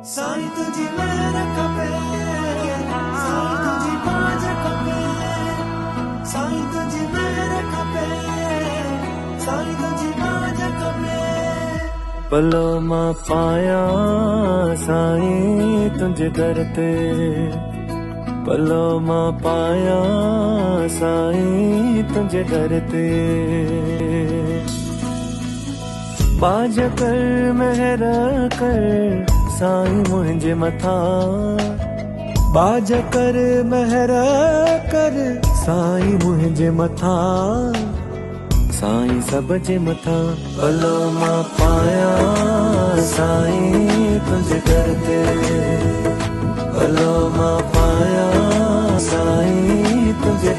साईं तुझी मेहर खपे, साईं तुझी बाज खपे, साईं तुझी मेहर खपे, साईं तुझी बाज खपे। पलो मां पाया साईं तुझे दर ते, पलो मां पाया साईं तुझे दर ते। बाज कर मेहर कर साईं मुझे मथा, बाज कर मेहर कर साईं मुझे मथा, साईं सब जे मथा। पलो मां पाया साईं तुझे दर ते, पलो मां पाया साईं तुझे